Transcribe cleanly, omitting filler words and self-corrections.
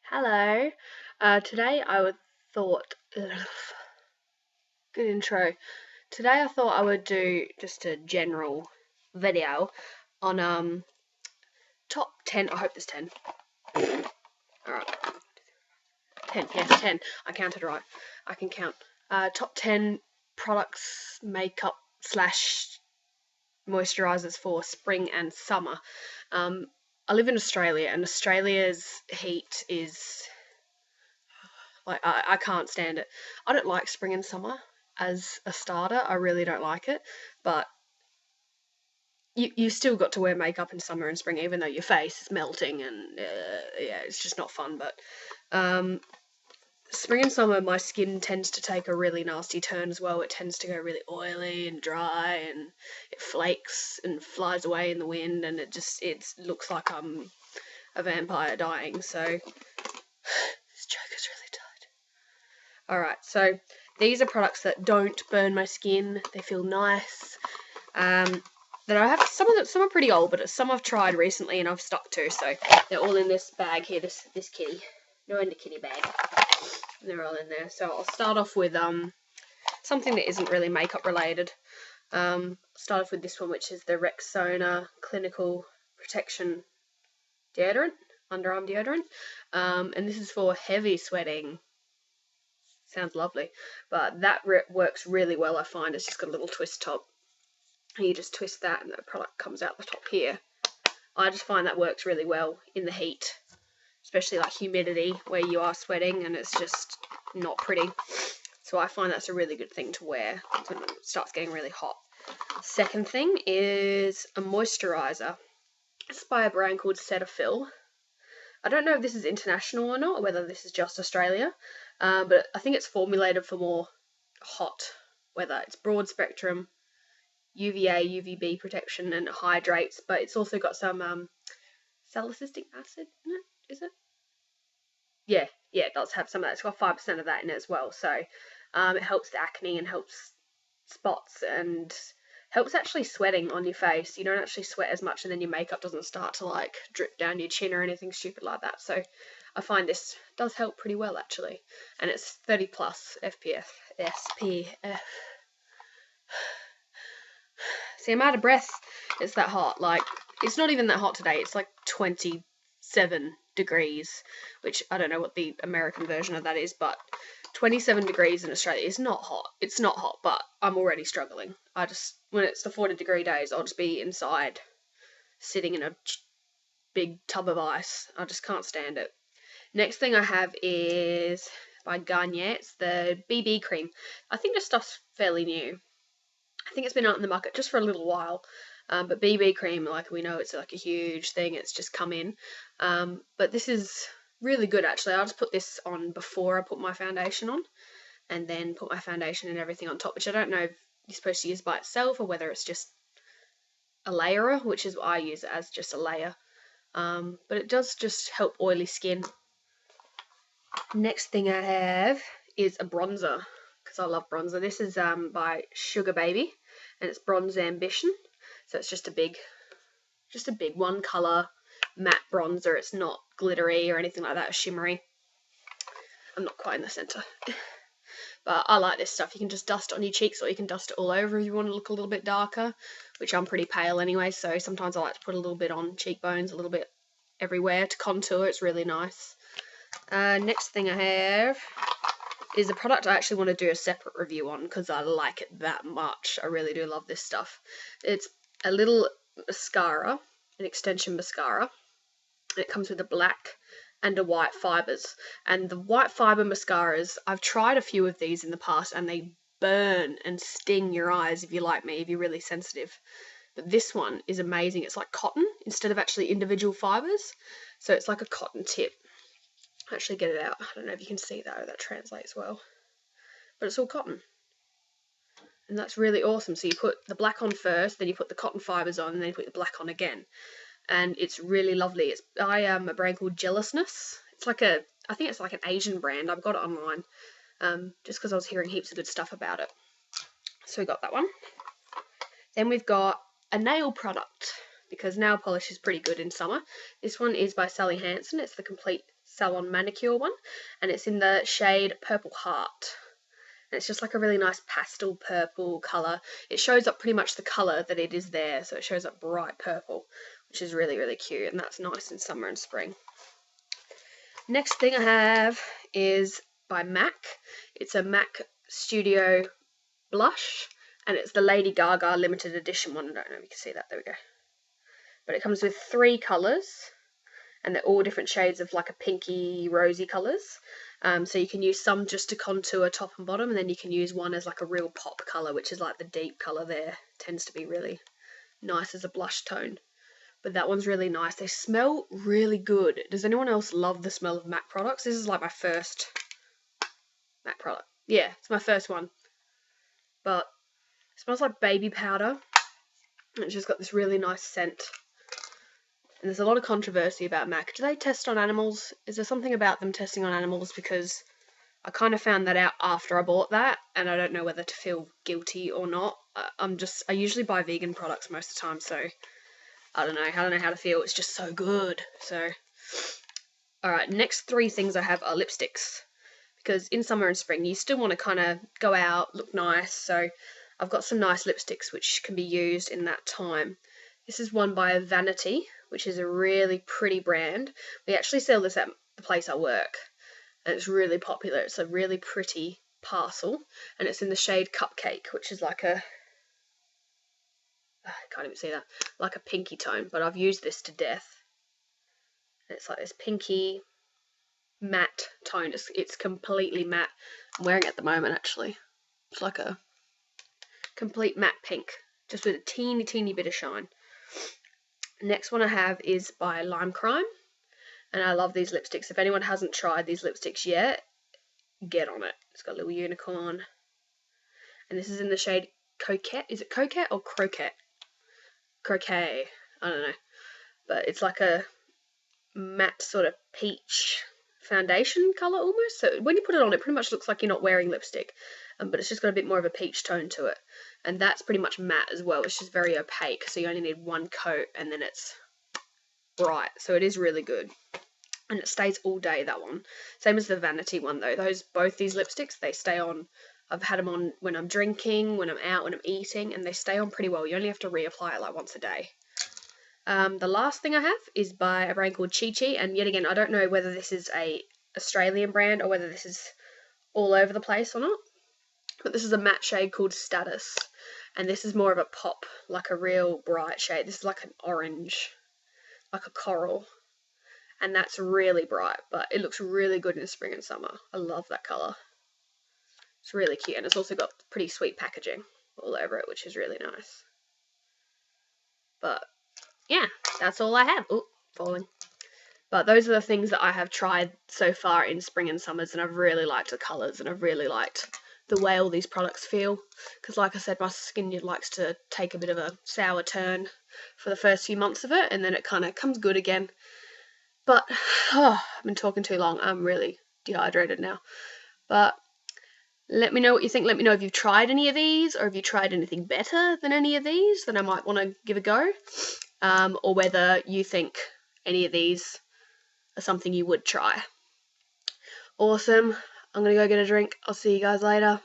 Hello. Today I would thought good intro. Today I thought I would do just a general video on top 10. I hope there's 10. Alright. 10, yes, 10. I counted right. I can count. Top 10 products, makeup slash moisturizers for spring and summer. I live in Australia, and Australia's heat is like I can't stand it. I don't like spring and summer as a starter. I really don't like it. But you still got to wear makeup in summer and spring, even though your face is melting and yeah, it's just not fun. But spring and summer, my skin tends to take a really nasty turn as well. It tends to go really oily and dry, and it flakes and flies away in the wind, and it looks like I'm a vampire dying. So this joke is really tight. Alright, so these are products that don't burn my skin. They feel nice. That I have some are pretty old, but some I've tried recently and I've stuck to. So they're all in this bag here, this kitty, no end of kitty bag. And they're all in there. So I'll start off with something that isn't really makeup related. Start off with this one, which is the Rexona Clinical Protection Deodorant, underarm deodorant, and this is for heavy sweating. Sounds lovely, but that works really well. I find it's just got a little twist top, and you just twist that and the product comes out the top here. I just find that works really well in the heat, especially like humidity where you are sweating and it's just not pretty. So I find that's a really good thing to wear when it starts getting really hot. Second thing is a moisturizer. It's by a brand called Cetaphil. I don't know if this is international or not, or whether this is just Australia, but I think it's formulated for more hot weather. It's broad spectrum, UVA, UVB protection, and it hydrates, but it's also got some salicylic acid in it, is it? Yeah, it does have some of that. It's got 5% of that in it as well, so it helps the acne and helps spots and helps actually sweating on your face. You don't actually sweat as much, and then your makeup doesn't start to like drip down your chin or anything stupid like that. So I find this does help pretty well actually, and it's 30 plus SPF. See, I'm out of breath. It's that hot. Like, it's not even that hot today. It's like 27 degrees, which I don't know what the American version of that is, but 27 degrees in Australia is not hot. It's not hot, but I'm already struggling. When it's the 40-degree days, I'll just be inside, sitting in a big tub of ice. I just can't stand it. Next thing I have is by Garnier. It's the BB cream. I think this stuff's fairly new. I think it's been out in the market just for a little while. But BB cream, like we know, it's like a huge thing. It's just come in. But this is really good, actually. I'll just put this on before I put my foundation on, and then put my foundation and everything on top, which I don't know if you're supposed to use by itself or whether it's just a layerer, which is what I use it as, just a layer. But it does just help oily skin. Next thing I have is a bronzer, because I love bronzer. This is by Sugar Baby, and it's Bronze Ambition. So it's just a big one color matte bronzer. It's not glittery or anything like that, or shimmery. I'm not quite in the center. But I like this stuff. You can just dust it on your cheeks, or you can dust it all over if you want to look a little bit darker, which I'm pretty pale anyway, so sometimes I like to put a little bit on cheekbones, a little bit everywhere to contour. It's really nice. Next thing I have is a product I actually want to do a separate review on because I like it that much. I really do love this stuff. It's a little mascara, an extension mascara. It comes with a black and a white fibers. And the white fiber mascaras, I've tried a few of these in the past, and they burn and sting your eyes if you're like me, if you're really sensitive. But this one is amazing. It's like cotton instead of actually individual fibers. So it's like a cotton tip. Actually get it out. I don't know if you can see that. That translates well. But it's all cotton. And that's really awesome. So you put the black on first, then you put the cotton fibers on, and then you put the black on again. And it's really lovely. It's by a brand called Jealousness. It's like I think it's like an Asian brand. I've got it online, just because I was hearing heaps of good stuff about it. So we got that one. Then we've got a nail product. because nail polish is pretty good in summer. This one is by Sally Hansen. It's the Complete Salon Manicure one, and it's in the shade Purple Heart. And it's just like a really nice pastel purple colour. It shows up pretty much the colour that it is there, so it shows up bright purple, which is really, really cute, and that's nice in summer and spring. Next thing I have is by MAC. It's a MAC Studio blush, and it's the Lady Gaga limited edition one. I don't know if you can see that. There we go. But it comes with 3 colours, and they're all different shades of like a pinky, rosy colours. So you can use some just to contour top and bottom, and then you can use one as like a real pop colour, which is like the deep colour there. Tends to be really nice as a blush tone. But that one's really nice. They smell really good. Does anyone else love the smell of MAC products? This is like my first MAC product. Yeah, it's my first one. But it smells like baby powder. And it's just got this really nice scent. And there's a lot of controversy about MAC. Do they test on animals? Is there something about them testing on animals? Because I kind of found that out after I bought that, and I don't know whether to feel guilty or not. I usually buy vegan products most of the time, so I don't know how to feel. It's just so good. So, alright, next 3 things I have are lipsticks. Because in summer and spring, you still want to kind of go out, look nice. So I've got some nice lipsticks which can be used in that time. This is one by Vanity, which is a really pretty brand. We actually sell this at the place I work, and it's really popular. It's a really pretty parcel, and it's in the shade Cupcake, which is like a, I can't even see that, like a pinky tone, but I've used this to death. And it's like this pinky matte tone. It's completely matte. I'm wearing it at the moment, actually. It's like a complete matte pink, just with a teeny bit of shine. Next one I have is by Lime Crime, and I love these lipsticks. If anyone hasn't tried these lipsticks yet, get on it. It's got a little unicorn, and this is in the shade Coquette. Is it Coquette or Croquette? Croquet, I don't know, but it's like a matte sort of peach foundation colour almost. So when you put it on, it pretty much looks like you're not wearing lipstick, but it's just got a bit more of a peach tone to it. And that's pretty much matte as well. It's just very opaque, so you only need one coat and then it's bright. So it is really good. And it stays all day, that one. Same as the Vanity one though. Both these lipsticks, they stay on. I've had them on when I'm drinking, when I'm out, when I'm eating, and they stay on pretty well. You only have to reapply it like once a day. The last thing I have is by a brand called Chi Chi, and yet again, I don't know whether this is a Australian brand or whether this is all over the place or not. But this is a matte shade called Status, and this is more of a pop, like a real bright shade. This is like an orange, like a coral, and that's really bright, but it looks really good in spring and summer. I love that colour. It's really cute, and it's also got pretty sweet packaging all over it, which is really nice. But yeah, that's all I have. Oh, falling. But those are the things that I have tried so far in spring and summers, and I've really liked the colours, and I've really liked the way all these products feel, because like I said, my skin likes to take a bit of a sour turn for the first few months of it, and then it kind of comes good again. But I've been talking too long. I'm really dehydrated now. But let me know what you think. Let me know if you've tried any of these, or if you tried anything better than any of these that I might want to give a go, or whether you think any of these are something you would try. Awesome. I'm going to go get a drink. I'll see you guys later.